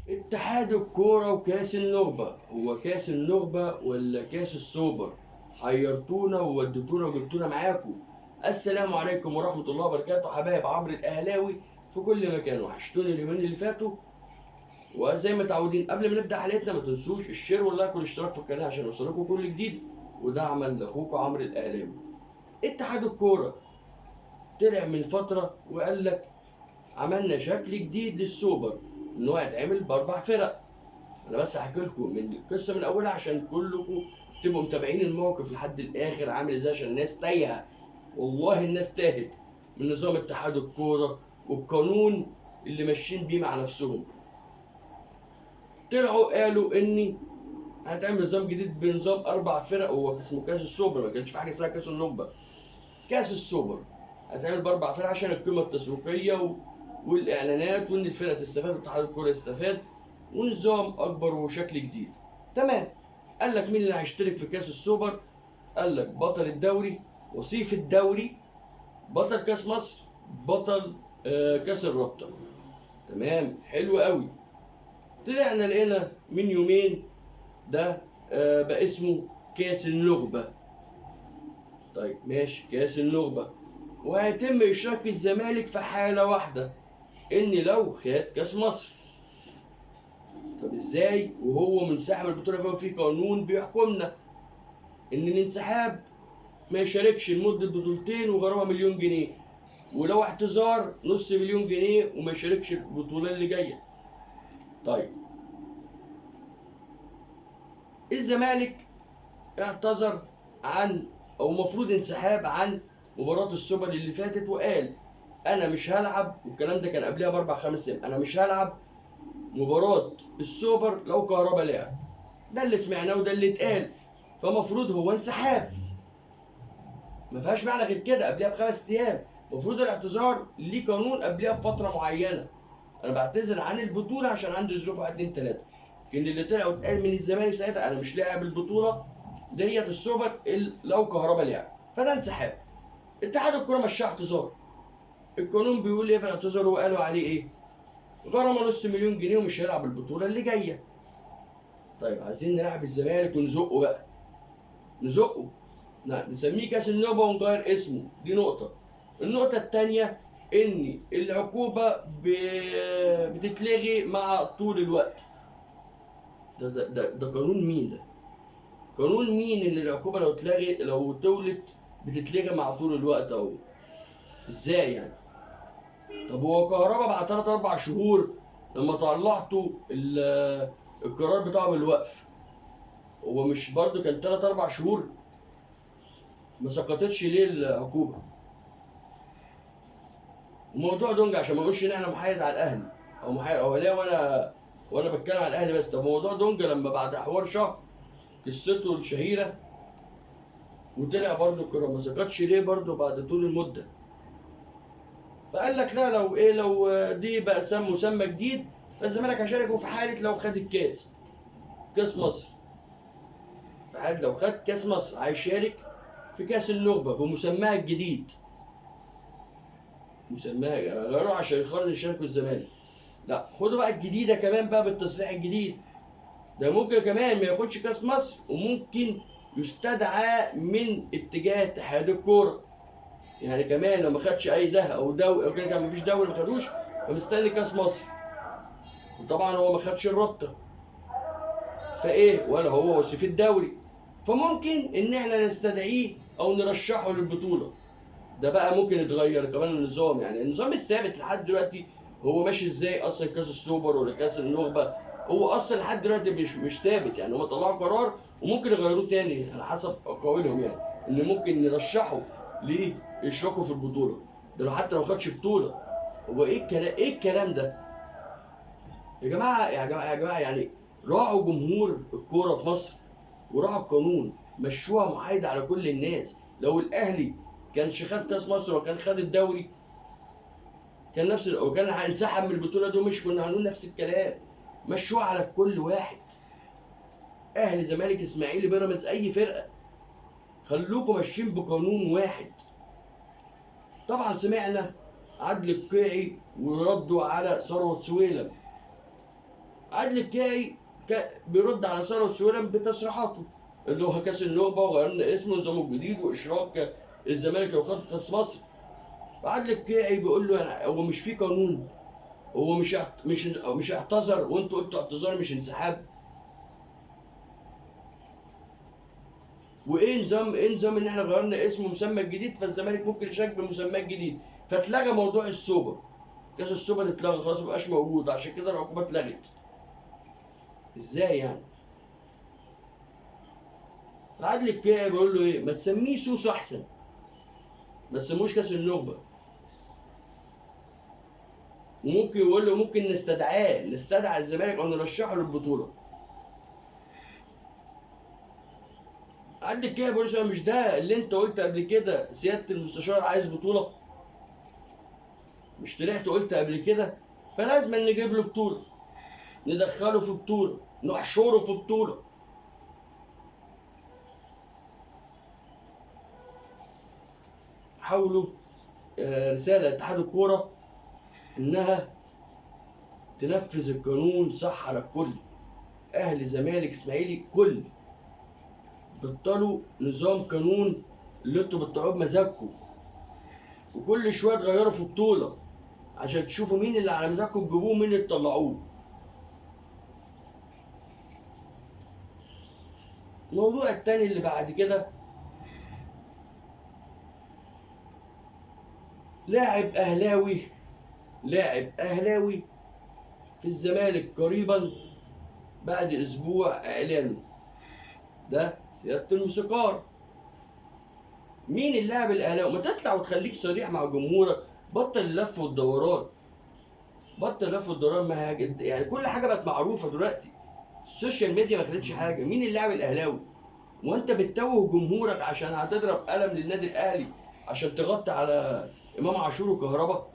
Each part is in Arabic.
اتحاد الكورة وكاس النخبة، هو كاس النخبة ولا كاس السوبر؟ حيرتونا ووديتونا وجبتونا معاكم. السلام عليكم ورحمة الله وبركاته حبايب عمرو الأهلاوي في كل مكان، وحشتوني اليومين اللي فاتوا. وزي ما متعودين قبل ما نبدأ حلقتنا ما تنسوش الشير واللايك والاشتراك في القناة عشان يوصلكم كل جديد، ودعما لأخوكم عمرو الأهلاوي. اتحاد الكورة طلع من فترة وقال لك عملنا شكل جديد للسوبر، ان هو هيتعمل باربع فرق. انا بس هحكي لكم من القصه من اولها عشان كلكم تبقوا متابعين الموقف لحد الاخر عامل ازاي، عشان الناس تايهه. والله الناس تاهت من نظام اتحاد الكوره والقانون اللي ماشيين بيه مع نفسهم. طلعوا قالوا ان هتعمل نظام جديد بنظام اربع فرق، هو اسمه كاس السوبر، ما كانش في حاجه اسمها كاس النخبه. كاس السوبر هتعمل باربع فرق عشان القيمه التسويقيه والاعلانات، وان الفرق تستفاد واتحاد الكوره يستفاد، ونظام اكبر وشكل جديد. تمام. قال لك مين اللي هيشترك في كاس السوبر؟ قال لك بطل الدوري، وصيف الدوري، بطل كاس مصر، بطل كاس الرابطه. تمام، حلو قوي. طلعنا لقينا من يومين ده بقى اسمه كاس النخبه. طيب ماشي، كاس النخبه، وهيتم اشراك الزمالك في حاله واحده، ان لو خد كاس مصر. طب ازاي وهو منسحب من البطوله؟ فهو في قانون بيحكمنا ان الانسحاب ما يشاركش لمده بطولتين وغرامه مليون جنيه، ولو اعتذار نص مليون جنيه وما يشاركش البطوله اللي جايه. طيب الزمالك اعتذر عن، او المفروض انسحاب عن مباراه السوبر اللي فاتت، وقال انا مش هلعب، والكلام ده كان قبلها باربع خمس ايام، انا مش هلعب مباراه السوبر لو كهربا لعب. ده اللي سمعناه وده اللي اتقال، فمفروض هو انسحاب، ما فيهاش معنى غير كده. قبلها بخمس ايام المفروض الاعتذار ليه قانون قبلها بفتره معينه، انا بعتذر عن البطوله عشان عندي ظروف 1 2 3. لكن اللي طلع واتقال من الزمالك ساعتها انا مش لاعب البطوله ديت السوبر لو كهربا لعب، فده انسحاب. اتحاد الكوره مشاه اعتذار. القانون بيقول ايه في الاعتذار؟ وقالوا عليه ايه؟ غرامه نص مليون جنيه ومش هيلعب البطوله اللي جايه. طيب عايزين نلعب الزمالك ونزقه بقى، نزقه، نسميه كاس النوبه ونغير اسمه، دي نقطه. النقطه الثانيه ان العقوبه بتتلغي مع طول الوقت. ده قانون مين ده؟ قانون مين ان العقوبه لو اتلغي، لو طولت بتتلغي مع طول الوقت؟ او ازاي يعني؟ طب هو كهربا بعد 3 4 شهور لما طلعتوا القرار بتاعه بالوقف، هو مش برضه كان 3 4 شهور؟ ما سقطتش ليه العقوبه؟ وموضوع دونجا عشان ما نقولش ان احنا محايد على الاهلي او محايد او ليه، وانا بتكلم على الاهلي بس. طب موضوع دونجا لما بعد حوار شهر قصته الشهيره وطلع برضه الكوره، ما سقطش ليه برضه بعد طول المده؟ فقال لك لا، لو ايه، لو دي بقى مسمى جديد، فالزمالك هيشارك في حاله لو خد الكاس، كاس مصر. في حاله لو خد كاس مصر هيشارك في كاس النخبه بمسماها الجديد. مسماها غيروا عشان يخرج يشاركوا الزمالك. لا، خدوا بقى الجديده كمان بقى بالتصريح الجديد. ده ممكن كمان ما ياخدش كاس مصر، وممكن يستدعى من اتجاه اتحاد الكوره. يعني كمان لو ما خدش اي ده او دوري او كده، كان مفيش دوري ما خدوش، فمستني كاس مصر. وطبعا هو ما خدش الرابطه، فايه ولا هو وصف الدوري، فممكن ان احنا نستدعيه او نرشحه للبطوله. ده بقى ممكن يتغير كمان النظام، يعني النظام الثابت لحد دلوقتي هو ماشي ازاي اصلا؟ كاس السوبر ولا كاس النخبه هو اصلا لحد دلوقتي مش ثابت، يعني هم طلعوا قرار وممكن يغيروه تاني على حسب اقاويلهم، يعني ان ممكن نرشحه لاشراكه في البطوله. ده لو حتى لو خدش بطوله. هو ايه الكلام، ايه الكلام ده؟ يا جماعه يا جماعه يا جماعه، يعني راعوا جمهور الكوره في مصر وراعوا القانون، مشوها محايده على كل الناس. لو الاهلي كانش خد كاس مصر وكان خد الدوري، كان نفس وكان هينسحب من البطوله دي، مش كنا هنقول نفس الكلام؟ مشوها على كل واحد، اهلي زمالك اسماعيلي بيراميدز اي فرقه، خلوكم ماشيين بقانون واحد. طبعا سمعنا عدل القيعي وردوا على ثروت سويلم. عادل الكيعي بيرد على ثروت سويلم بتصريحاته اللي هو كاس النخبه وغيرنا اسمه نظامه الجديد واشراك الزمالك لو خد كاس مصر. فعادل الكيعي بيقول له يعني هو مش في قانون؟ هو مش اعتذر وانتوا قلتوا اعتذار مش انسحاب؟ ايه نظام ان احنا غيرنا اسم مسمى الجديد فالزمالك ممكن يشارك بمسمى جديد؟ فاتلغى موضوع السوبر، كاس السوبر اتلغى خلاص مبقاش موجود، عشان كده العقوبه اتلغت. ازاي يعني؟ عادل الكيعي بيقول له ايه؟ ما تسميه سوسو احسن، ما تسموش كاس النخبه. وممكن يقول له ممكن نستدعي الزمالك او نرشحه للبطوله. عادل الكيعي بيقول له مش ده اللي انت قلت قبل كده سياده المستشار عايز بطوله؟ مش طلعت قلت قبل كده؟ فلازم نجيب له بطوله، ندخله في بطوله، نحشره في بطوله. حاولوا رساله اتحاد الكوره انها تنفذ القانون صح على الكل، اهلي زمالك اسماعيلي كل، بطلوا نظام قانون اللي انتوا بتطلعوه بمزاجكم وكل شويه تغيروا في بطوله عشان تشوفوا مين اللي على مزاجكم تجيبوه ومين اللي تطلعوه. الموضوع التاني اللي بعد كده، لاعب اهلاوي في الزمالك قريبا بعد اسبوع اعلانه، ده سياده الموسيقار. مين اللاعب الاهلاوي؟ ما تطلع وتخليك صريح مع جمهورك، بطل اللف والدوران، ما يعني كل حاجه بقت معروفه دلوقتي، السوشيال ميديا ما خلتش حاجه. مين اللاعب الاهلاوي؟ وانت بتتوه جمهورك عشان هتضرب قلم للنادي الاهلي عشان تغطي على امام عاشور وكهربا؟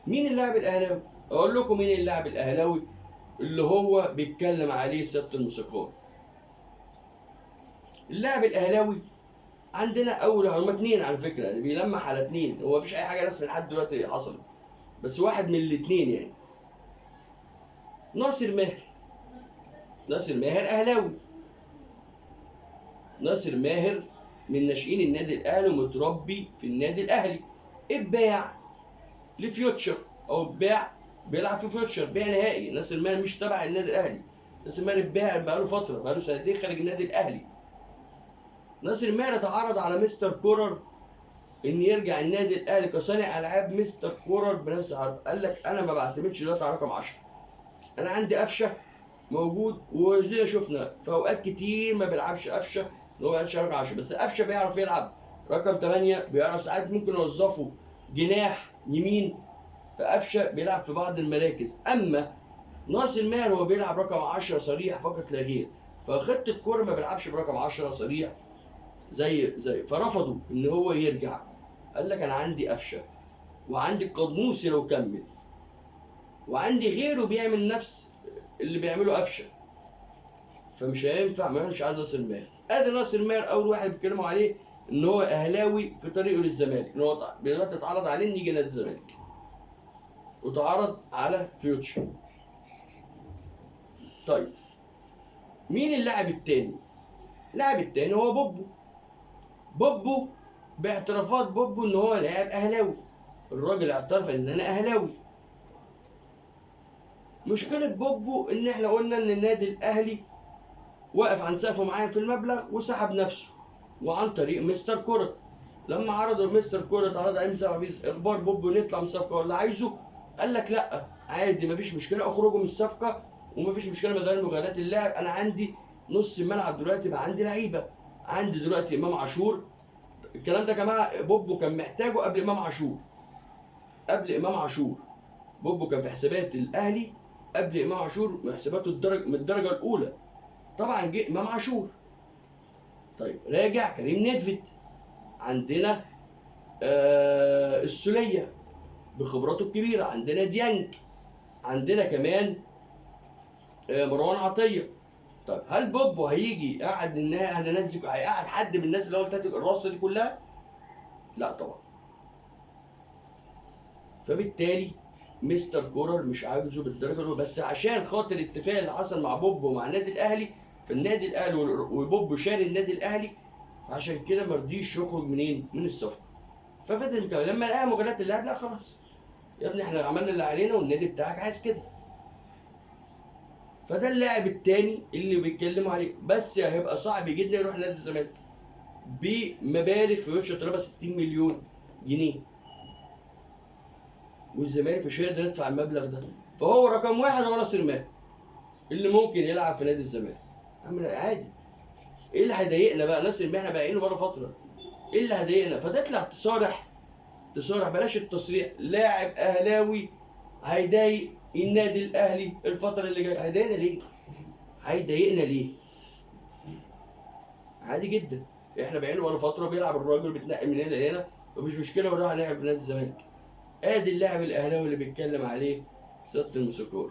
مين اللاعب الاهلاوي؟ اقول لكم مين اللاعب الاهلاوي اللي هو بيتكلم عليه سياده الموسيقار. اللاعب الاهلاوي عندنا اول هما اتنين على فكره، يعني بيلمح على اتنين، هو مفيش اي حاجه رسمي لحد دلوقتي حصلت، بس واحد من الاتنين يعني. ناصر ماهر اهلاوي، ناصر ماهر من ناشئين النادي الاهلي ومتربي في النادي الاهلي، اتباع لفيوتشر او اتباع بيلعب في فيوتشر بيع نهائي. ناصر ماهر مش تبع النادي الاهلي، ناصر ماهر اتباع بقاله فتره، بقاله سنتين خارج النادي الاهلي. ناصر ماهر اتعرض على مستر كورر ان يرجع النادي الاهلي كصانع العاب. مستر كورر بنفس العرض قال لك انا ما بعتمدش دلوقتي على رقم 10، انا عندي قفشه موجود، وزي شفنا في اوقات كتير ما بيلعبش قفشه، ان هو ما بيلعبش رقم 10، بس قفشه بيعرف يلعب رقم 8، بيعرف ساعات ممكن يوظفه جناح يمين، فقفشه بيلعب في بعض المراكز. اما ناصر ماهر هو بيلعب رقم 10 صريح فقط لا غير، فخطه كوره ما بيلعبش برقم 10 صريح زي فرفضوا ان هو يرجع. قال لك انا عندي قفشه وعندي القدموسي لو كمل وعندي غيره بيعمل نفس اللي بيعمله قفشه، فمش هينفع، مش عايز ناصر ماهر. ادي ناصر ماهر اول واحد بيتكلموا عليه ان هو اهلاوي في طريقه للزمالك، ان هو دلوقتي اتعرض عليه ان يجي نادي الزمالك وتعرض على فيوتشر. طيب مين اللاعب التاني؟ اللاعب التاني هو بوبو باعترافات بوبو ان هو لاعب اهلاوي، الراجل اعترف ان انا اهلاوي. مشكله بوبو ان احنا قلنا ان النادي الاهلي وقف عن سقفه معين في المبلغ وسحب نفسه، وعن طريق مستر كورة. لما عرضوا مستر كورة عرض عليه مسابقه اخبار بوبو نطلع من الصفقه ولا عايزه، قال لك لا عادي مفيش مشكله اخرجوا من الصفقه ومفيش مشكله من غير مغادرات اللاعب، انا عندي نص الملعب دلوقتي بقى عندي لعيبه، عندي دلوقتي امام عاشور. الكلام ده يا جماعه بوبو كان محتاجه قبل امام عاشور، بوبو كان في حسابات الاهلي قبل امام عاشور، من حساباته من الدرجه الاولى. طبعا جه امام عاشور. طيب راجع كريم نيدفيد، عندنا السوليه بخبراته الكبيره، عندنا ديانج، عندنا كمان مروان عطيه. طيب هل بوبو هيجي يقعد الناس دي، هيقعد حد من الناس اللي هو قلت الرصه دي كلها؟ لا طبعا. فبالتالي مستر كولر مش عاوزه بالدرجه الاولى، بس عشان خاطر الاتفاق اللي حصل مع بوب ومع النادي الاهلي، فالنادي الاهلي وبوب شاري النادي الاهلي، عشان كده ما رضيش يخرج منين؟ من الصفقه. ففضل مكمل. لما لقى مجالات اللاعب، لا خلاص يا ابني احنا عملنا اللي علينا والنادي بتاعك عايز كده. فده اللاعب التاني اللي بيتكلموا عليه، بس هيبقى صعب جدا يروح نادي الزمالك بمبالغ في وش تقريبا 60 مليون جنيه، والزمالك مش هيقدر يدفع المبلغ ده. فهو رقم واحد هو ناصر ماهر اللي ممكن يلعب في نادي الزمالك. عامل عادي، ايه اللي هيضايقنا بقى؟ ناصر ماهر احنا باقيينه بقى فتره، ايه اللي هيضايقنا؟ فتطلع تصارح بلاش التصريح. لاعب اهلاوي هيضايق النادي الاهلي الفتره اللي جايه، هيضايقنا ليه؟ هيضايقنا ليه؟ عادي جدا، احنا باقيين بقى فتره بيلعب الراجل بيتنقل من هنا لهنا ومش مشكله وراح لعب في نادي الزمالك. ادي اللاعب الاهلاوي اللي بيتكلم عليه سياده الموسيقار.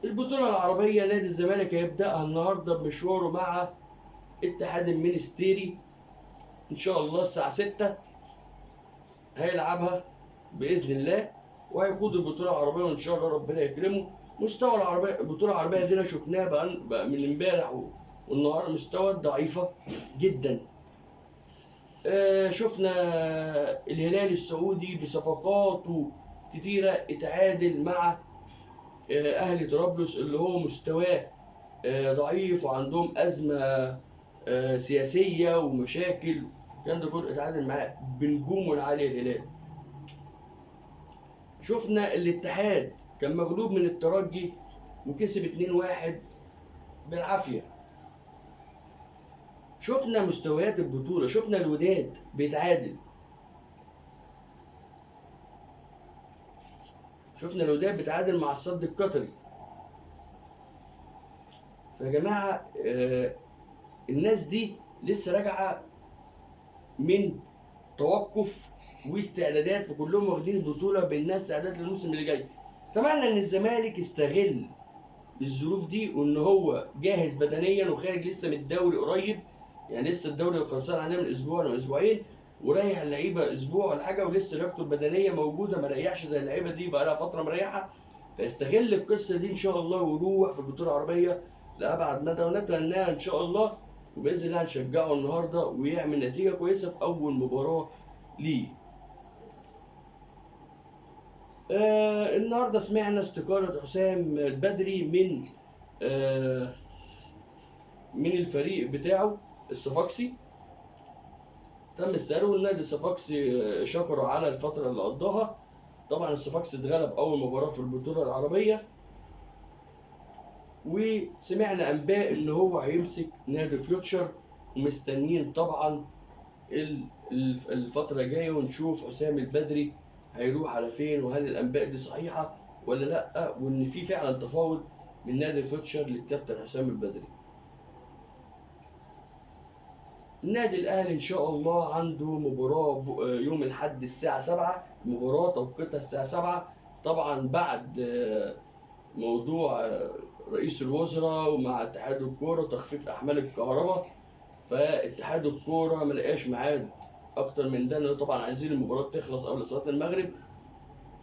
البطوله العربيه نادي الزمالك هيبداها النهارده بمشواره مع اتحاد المنستيري ان شاء الله الساعه 6 هيلعبها باذن الله، وهيخوض البطوله العربيه وان شاء الله ربنا يكرمه. مستوى البطوله العربيه دي شفناها بقى من امبارح والنهارده مستوى ضعيفه جدا. شفنا الهلال السعودي بصفقاته كتيره اتعادل مع اهلي طرابلس اللي هو مستواه ضعيف وعندهم ازمه سياسيه ومشاكل، الكلام ده كله اتعادل معاه بنجومه العاليه الهلال. شفنا الاتحاد كان مغلوب من الترجي وكسب 2-1 بالعافيه. شفنا مستويات البطوله، شفنا الوداد بيتعادل، شفنا الوداد بيتعادل مع الصد القطري. فيا جماعه الناس دي لسه راجعه من توقف واستعدادات، فكلهم واخدين البطوله بانها استعداد للموسم اللي جاي. اتمنى ان الزمالك يستغل الظروف دي وان هو جاهز بدنيا وخارج لسه من الدوري قريب، يعني لسه الدوري خلصان عليه من اسبوع او اسبوعين، وريح اللعيبه اسبوع ولا حاجه ولسه لياقته البدنيه موجوده، ما ريحش زي اللعيبه دي بقى لها فتره مريحه. فيستغل القصه دي ان شاء الله ويروح في البطوله العربيه لابعد مدى، ونتمناها ان شاء الله، وباذن الله هنشجعه النهارده ويعمل نتيجه كويسه في اول مباراه ليه. النهارده سمعنا استقالة حسام البدري من الفريق بتاعه الصفاقسي. تم استقاله والنادي الصفاقسي شكره على الفترة اللي قضاها. طبعا الصفاقسي اتغلب أول مباراة في البطولة العربية، وسمعنا أنباء إن هو هيمسك نادي فيوتشر، ومستنيين طبعا الفترة الجاية ونشوف حسام البدري هيروح على فين، وهل الانباء دي صحيحه ولا لا، وان في فعلا تفاوض من نادي فيوتشر للكابتن حسام البدري. النادي الاهلي ان شاء الله عنده مباراه يوم الاحد الساعه 7، مباراه توقيتها الساعه 7 طبعا بعد موضوع رئيس الوزراء ومع اتحاد الكوره وتخفيف احمال الكهرباء. فاتحاد الكوره ما لقاش ميعاد اكتر من ده، لان طبعا عايزين المباراه تخلص قبل صلاه المغرب.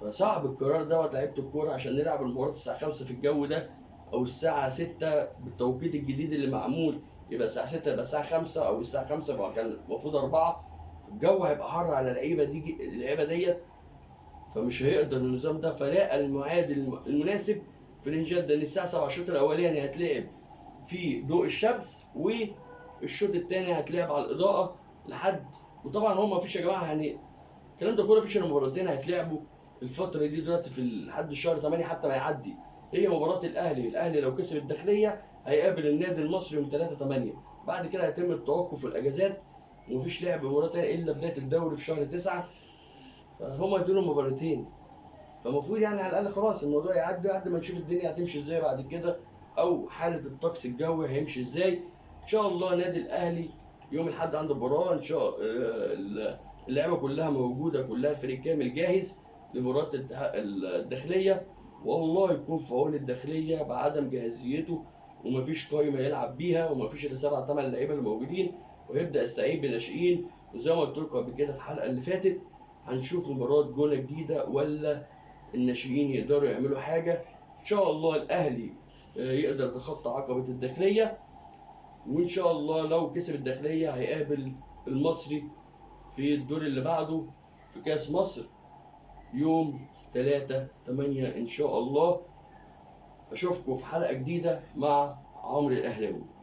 فصعب القرار دوت لعيبه الكوره عشان نلعب المباراه الساعه 5 في الجو ده، او الساعه 6 بالتوقيت الجديد اللي معمول، يبقى الساعه 6 يبقى الساعه 5، او الساعه 5 يبقى كان المفروض 4. الجو هيبقى حر على اللعيبه ديت، فمش هيقدر النظام ده. فلاقى الميعاد المناسب في الانجاد ان الساعه 7 الشوط الاولاني هتلعب في ضوء الشمس، والشوط الثاني هتلعب على الاضاءه لحد. وطبعا هم مفيش يا جماعه يعني الكلام ده كله، مفيش الا مباراتين هيتلعبوا الفتره دي دلوقتي في لحد الشهر 8 حتى ما يعدي. هي مباراه الاهلي لو كسب الداخليه هيقابل النادي المصري يوم 3/8، بعد كده هيتم التوقف والاجازات ومفيش لعب مباراه تانية الا بدايه الدوري في شهر 9. فهم يدوا مباراتين، فالمفروض يعني على الاقل خلاص الموضوع يعدي لحد ما نشوف الدنيا هتمشي ازاي بعد كده، او حاله الطقس الجوي هيمشي ازاي. ان شاء الله النادي الاهلي يوم الاحد عنده مباراه ان شاء اللعبه كلها موجوده، كلها الفريق كامل جاهز لمباراه الداخليه، والله يكون في عون الداخليه بعدم جاهزيته ومفيش قايمه يلعب بيها ومفيش الا 7 8 لعيبه اللي موجودين، ويبدا يستعين بالناشئين. وزي ما قلت لكم قبل كده في الحلقه اللي فاتت هنشوف مباراة جونة جديدة ولا الناشئين يقدروا يعملوا حاجة. إن شاء الله الأهلي يقدر يتخطى عقبة الداخلية، وإن شاء الله لو كسب الداخلية هيقابل المصري في الدور اللي بعده في كأس مصر يوم 3/8 إن شاء الله. أشوفكم في حلقة جديدة مع عمرو الأهلاوي.